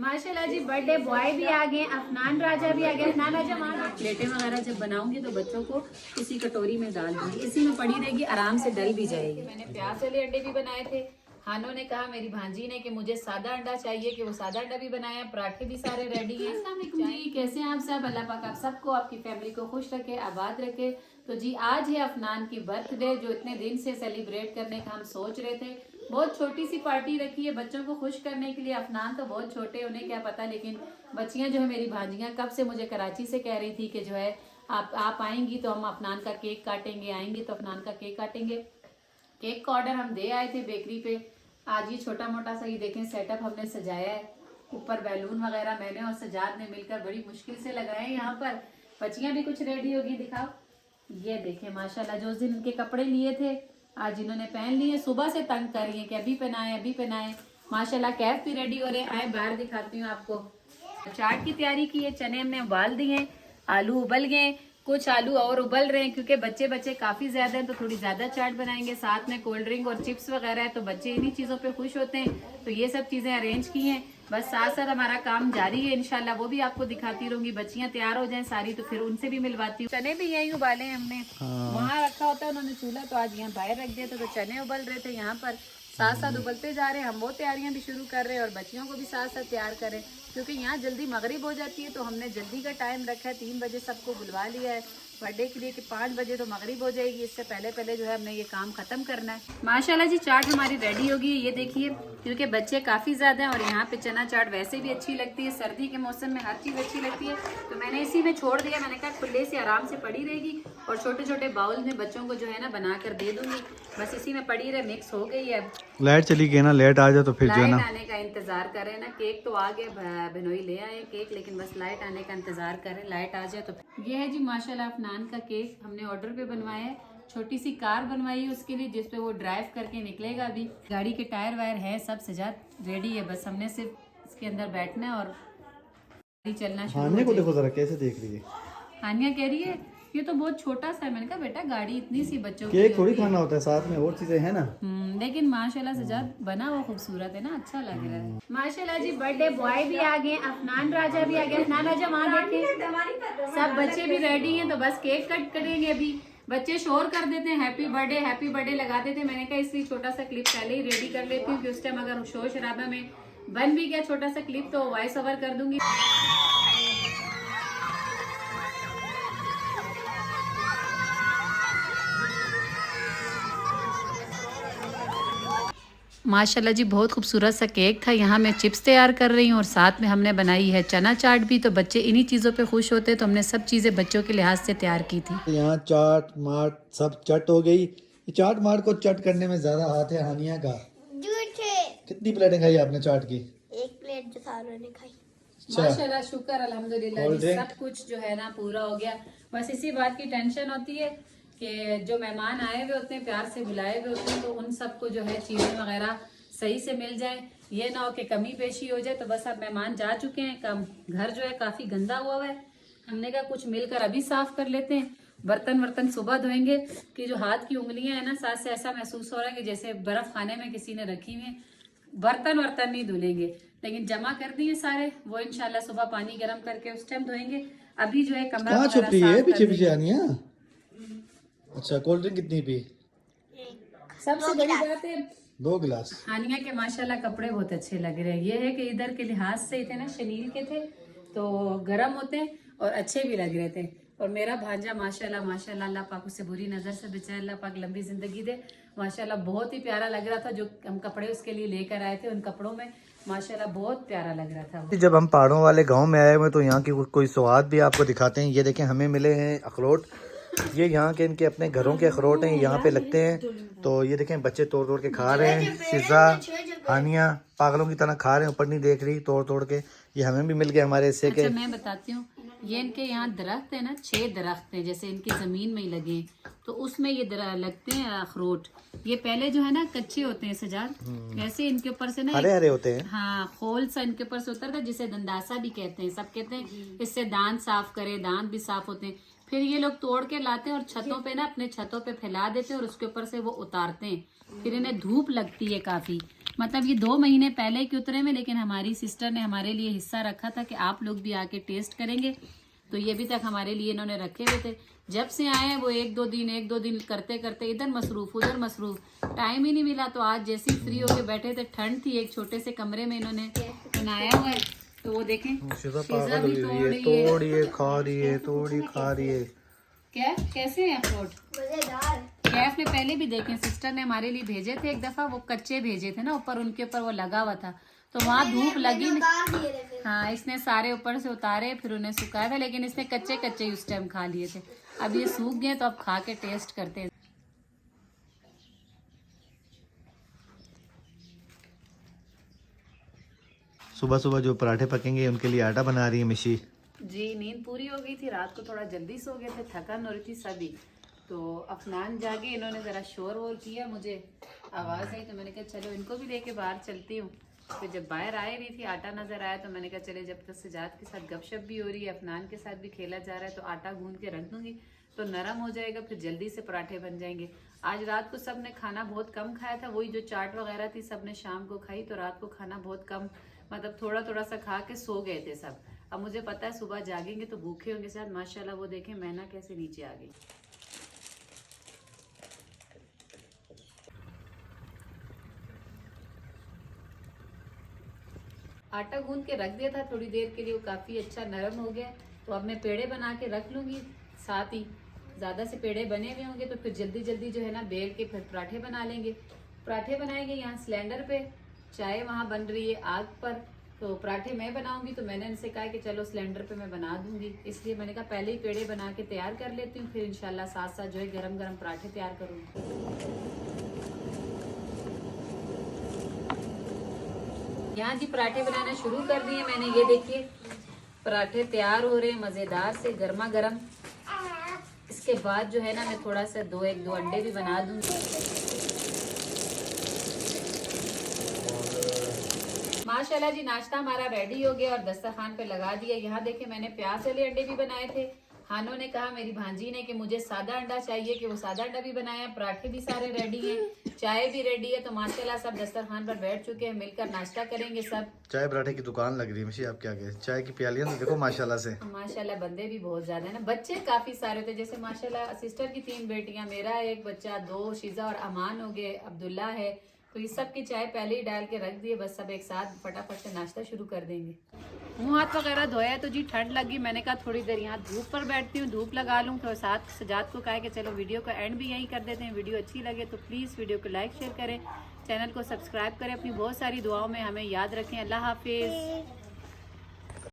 माशाल्लाह जी birthday boy भी आ गए, अफनान राजा भी आ गए। अफनान राजा माना प्लेटें वगैरह जब बनाऊंगी तो बच्चों को किसी कटोरी में डाल दूंगी, इसी में पड़ी रहेगी, आराम से डल भी जाएगी। मैंने प्याज वाले अंडे भी बनाए थे। हानो ने कहा, मेरी भांजी ने, कि मुझे सादा अंडा चाहिए, कि वो सादा अंडा भी बनाया। पराठे भी सारे रेडी हैं। अस्सलाम वालेकुम जी, कैसे हैं आप सब? अल्लाह पाक आप सबको, आपकी फैमिली को खुश रखे, आबाद रखे। तो जी आज है अफनान की बर्थडे, जो इतने दिन से सेलिब्रेट करने का हम सोच रहे थे। बहुत छोटी सी पार्टी रखी है बच्चों को खुश करने के लिए। अफनान तो बहुत छोटे, उन्हें क्या पता, लेकिन बच्चियां जो है मेरी भांजियां कब से मुझे कराची से कह रही थी कि जो है आप आएंगी तो हम अफनान का केक काटेंगे, आएंगी तो अफनान का केक काटेंगे। केक का ऑर्डर हम दे आए थे बेकरी पे। आज ये छोटा मोटा सा, ये देखें सेटअप हमने सजाया है। ऊपर बैलून वगैरह मैंने और सजाद ने मिलकर बड़ी मुश्किल से लगाए हैं। यहाँ पर बच्चियां भी कुछ रेडी होगी, दिखाओ। ये देखें माशाल्लाह, जो उस दिन इनके कपड़े लिए थे आज इन्होंने पहन लिए। सुबह से तंग कर रही है कि अभी पहनाए अभी पहनाए। माशाल्लाह कैफ भी रेडी हो रहे हैं। आए बाहर दिखाती हूँ आपको। चाट की तैयारी की है, चने हमने उबाल दिए, आलू उबल गए, कुछ आलू और उबल रहे हैं क्योंकि बच्चे काफी ज्यादा हैं तो थोड़ी ज्यादा चाट बनाएंगे। साथ में कोल्ड ड्रिंक और चिप्स वगैरह है तो बच्चे इन्हीं चीजों पे खुश होते हैं, तो ये सब चीजें अरेंज की हैं। बस साथ साथ हमारा काम जारी है, इंशाल्लाह वो भी आपको दिखाती रहूंगी। बच्चियां तैयार हो जाएं सारी तो फिर उनसे भी मिलवाती हूँ। चने भी यही उबाले हैं हमने, वहाँ रखा होता है उन्होंने चूल्हा, तो आज यहाँ बाहर रख दिया था, तो चने उबल रहे थे यहाँ पर। साथ साथ उबलते जा रहे हैं, हम वो तैयारियां भी शुरू कर रहे हैं और बच्चियों को भी साथ साथ तैयार करें, क्योंकि यहाँ जल्दी मगरिब हो जाती है तो हमने जल्दी का टाइम रखा है। 3 बजे सबको बुलवा लिया है बर्थडे के लिए कि 5 बजे तो मगरिब हो जाएगी, इससे पहले पहले जो है हमने ये काम खत्म करना है। माशाल्लाह जी चाट हमारी रेडी होगी, ये देखिए, क्योंकि बच्चे काफी ज्यादा हैं और यहाँ पे चना चाट वैसे भी अच्छी लगती है, सर्दी के मौसम में हर चीज अच्छी लगती है, तो मैंने इसी में छोड़ दिया। मैंने कहा खुले से आराम से पड़ी रहेगी और छोटे छोटे बाउल में बच्चों को जो है ना बना कर दे दूंगी। बस इसी में पड़ी रहे, मिक्स हो गई है। लाइट चली गई ना, लाइट आ जाए तो फिर जो है ना, लाइट आने का इंतजार करें ना। केक तो आ गया, बहनोई ले आए केक, लेकिन बस लाइट आने का इंतजार करें, लाइट आ जाए तो। ये है जी माशाल्लाह अफनान का केक, हमने ऑर्डर पे बनवाया है। छोटी सी कार बनवाई है उसके लिए, जिसपे वो ड्राइव करके निकलेगा। अभी गाड़ी के टायर वायर है, सब सजाद रेडी है, बस हमने सिर्फ इसके अंदर बैठना है और चलना शुरू। हानिया को देखो जरा कैसे देख रही है। हानिया कह रही है ये तो बहुत छोटा सा है। मैंने कहा बेटा गाड़ी इतनी सी बच्चों की केक थोड़ी खाना होता है, साथ में और चीजें हैं ना। लेकिन माशाल्लाह सजाद बना वो खूबसूरत है ना, अच्छा लग रहा है। माशाल्लाह जी बर्थडे बॉय भी आ गए, अफनान राजा भी आ गए। अफनान राजा वहाँ देखे, सब बच्चे भी रेडी हैं, तो बस केक कट करेंगे। अभी बच्चे शोर कर देते हैं, हैप्पी बर्थडे लगा देते हैं। मैंने कहा इसलिए छोटा सा क्लिप पहले ही रेडी कर लेती हूँ कि उस टाइम अगर शोर शराबा में बन भी गया छोटा सा क्लिप तो वॉइस ओवर कर दूंगी। माशाल्लाह जी बहुत खूबसूरत सा केक था। यहाँ मैं चिप्स तैयार कर रही हूँ और साथ में हमने बनाई है चना चाट भी, तो बच्चे इन्हीं चीज़ों पे खुश होते हैं, तो हमने सब चीज़ें बच्चों के लिहाज से तैयार की थी। यहाँ चाट माट सब चट हो गई। ये चाट माट को चट करने में ज्यादा हाथ है हानिया का। कितनी प्लेटें खाई आपने चाट की? 1 प्लेट जो सारों ने खाई। माशाल्लाह शुक्र अल्हम्दुलिल्लाह जी, सब कुछ जो है ना पूरा हो गया। बस इसी बात की टेंशन होती है कि जो मेहमान आए हुए होते हैं, प्यार से बुलाए हुए होते हैं, तो उन सबको जो है चीज़ें वगैरह सही से मिल जाए, ये ना हो कि कमी पेशी हो जाए। तो बस अब मेहमान जा चुके हैं, कम घर जो है काफ़ी गंदा हुआ है। हमने कहा कुछ मिलकर अभी साफ कर लेते हैं। बर्तन वर्तन सुबह धोएंगे कि जो हाथ की उंगलियां है ना, साथ से ऐसा महसूस हो रहा है कि जैसे बर्फ खाने में किसी ने रखी हुई है। बर्तन वर्तन नहीं धुलेंगे, लेकिन जमा कर दिए सारे, वो इंशाल्लाह सुबह पानी गर्म करके उस टाइम धोएंगे। अभी जो है कमरा कहाँ छुप रही है पीछे पीछे आनिया? अच्छा कोल्ड ड्रिंक कितनी पी? सबसे बड़ी बात है 2 गिलास। हानिया के माशाल्लाह कपड़े बहुत अच्छे लग रहे हैं। ये है कि इधर के लिहाज से थे ना, शनील के थे तो गर्म होते और अच्छे भी लग रहे थे। और मेरा भांजा माशाल्लाह माशाल्लाह, अल्लाह पाक उसे बुरी नजर से बचाए, अल्लाह पाक लंबी जिंदगी दे। माशाल्लाह बहुत ही प्यारा लग रहा था। जो हम कपड़े उसके लिए लेकर आए थे, उन कपड़ों में माशाल्लाह बहुत प्यारा लग रहा था। जब हम पहाड़ों वाले गांव में आए हुए तो यहाँ की कोई स्वाद भी आपको दिखाते हैं। ये देखें हमें मिले हैं अखरोट, ये यहाँ के इनके अपने घरों के अखरोट हैं, यहाँ पे लगते हैं। तो ये देखें बच्चे तोड़ तोड़ के खा रहे हैं। फिजा हानिया पागलों की तरह खा रहे हैं, ऊपर नहीं देख रही, तोड़ तोड़ के। ये हमें भी मिल गया हमारे हिस्से के। अच्छा मैं बताती हूँ, ये इनके यहाँ दरख्त है ना, 6 दरख्त हैं, जैसे इनकी जमीन में ही लगे हैं, तो उसमें ये लगते हैं अखरोट। ये पहले जो है ना कच्चे होते हैं सजाद, ऐसे इनके ऊपर से ना हरे हरे होते हैं। हाँ खोल सा इनके ऊपर से उतरता है, जिसे दंदासा भी कहते हैं। सब कहते हैं इससे दांत साफ करे, दांत भी साफ होते हैं। फिर ये लोग तोड़ के लाते हैं और छतों पे ना, अपने छतों पे फैला देते हैं और उसके ऊपर से वो उतारते हैं। फिर इन्हें धूप लगती है काफी, मतलब ये 2 महीने पहले के उतरे में, लेकिन हमारी सिस्टर ने हमारे लिए हिस्सा रखा था कि आप लोग भी आके टेस्ट करेंगे। तो ये अभी तक हमारे लिए इन्होंने रखे हुए थे। जब से आए हैं वो एक दो दिन करते करते इधर मसरूफ उधर मसरूफ, टाइम ही नहीं मिला। तो आज जैसे ही फ्री होके बैठे थे, ठंड थी, एक छोटे से कमरे में इन्होंने बनाया हुआ है। तो वो देखें पिज्जा भी तोड़िए खा रही है, तोड़ी खा रही है। क्या कैसे हैं अखरोट? मजेदार। कैफ ने पहले भी देखे, सिस्टर ने हमारे लिए भेजे थे एक दफा, वो कच्चे भेजे थे ना, ऊपर उनके ऊपर वो लगा हुआ था, तो वहाँ धूप लगी नहीं। हाँ, इसने सारे ऊपर से उतारे फिर उन्हें सुखाया था, लेकिन इसने कच्चे कच्चे ही उस टाइम खा लिए थे। अब ये सूख गए तो अब खा के टेस्ट करते हैं। सुबह सुबह जो पराठे पकेंगे उनके लिए आटा बना रही है मिशी जी। नींद पूरी हो गई थी, रात को थोड़ा जल्दी सो गए थे, थकान हो रही थी सभी। तो अफनान जागे, इन्होंने ज़रा शोर वोर किया, मुझे आवाज़ आई तो मैंने कहा चलो इनको भी लेके बाहर चलती हूँ। फिर जब बाहर आए रही थी, आटा नज़र आया तो मैंने कहा चले, जब तक सजाद के साथ गपशप भी हो रही है, अफनान के साथ भी खेला जा रहा है, तो आटा गूंद के रख दूँगी तो नरम हो जाएगा, फिर जल्दी से पराठे बन जाएंगे। आज रात को सब ने खाना बहुत कम खाया था, वही जो चाट वगैरह थी सब ने शाम को खाई, तो रात को खाना बहुत कम, मतलब थोड़ा थोड़ा सा खा के सो गए थे सब। अब मुझे पता है सुबह जागेंगे तो भूखे होंगे शायद। माशाल्लाह वो देखें मैना कैसे नीचे आ गई। आटा गूंद के रख दिया था थोड़ी देर के लिए, वो काफी अच्छा नरम हो गया। तो अब मैं पेड़े बना के रख लूंगी साथ ही, ज्यादा से पेड़े बने हुए होंगे तो फिर जल्दी जल्दी जो है ना बेल के फिर पराठे बना लेंगे। पराठे बनाएंगे यहाँ सिलेंडर पे, चाय वहाँ बन रही है आग पर, तो पराठे मैं बनाऊंगी। तो मैंने इनसे कहा कि चलो सिलेंडर पे मैं बना दूंगी, इसलिए मैंने कहा पहले ही पेड़े बना के तैयार कर लेती हूँ, फिर इंशाल्लाह साथ साथ जो है गरम गरम पराठे तैयार करूँगी। यहाँ जी पराठे बनाना शुरू कर दिए मैंने, ये देखिए पराठे तैयार हो रहे हैं मजेदार से गर्मा गर्म। इसके बाद जो है ना मैं थोड़ा सा एक दो अंडे भी बना दूंगी। माशाल्लाह जी नाश्ता हमारा रेडी हो गया और दस्तरखान पे लगा दिया। यहाँ देखे मैंने प्याज वाले अंडे भी बनाए थे। हानो ने कहा, मेरी भांजी ने, कि मुझे सादा अंडा चाहिए, कि वो सादा अंडा भी बनाया। पराठे भी सारे रेडी हैं, चाय भी रेडी है। तो माशाल्लाह सब दस्तरखान पर बैठ चुके हैं, मिलकर नाश्ता करेंगे सब। चाय पराठे की दुकान लग रही है मिशी आपके आगे, चाय की प्यालियां तो देखो माशाल्लाह से। माशाल्लाह बंदे भी बहुत ज्यादा है ना, बच्चे काफी सारे थे। जैसे माशाल्लाह सिस्टर की 3 बेटियां, मेरा एक बच्चा, 2 शीजा और अमान हो गए, अब्दुल्ला है। तो ये सब की चाय पहले ही डाल के रख दिए, बस सब एक साथ फटाफट से नाश्ता शुरू कर देंगे। मुंह हाथ वगैरह धोया तो जी ठंड लगी, मैंने कहा थोड़ी देर यहाँ धूप पर बैठती हूँ, धूप लगा लूँ। तो साथ सजाद को कहा कि चलो वीडियो का एंड भी यहीं कर देते हैं। वीडियो अच्छी लगे तो प्लीज़ वीडियो को लाइक शेयर करें, चैनल को सब्सक्राइब करें, अपनी बहुत सारी दुआओं में हमें याद रखें। अल्लाह हाफिज़।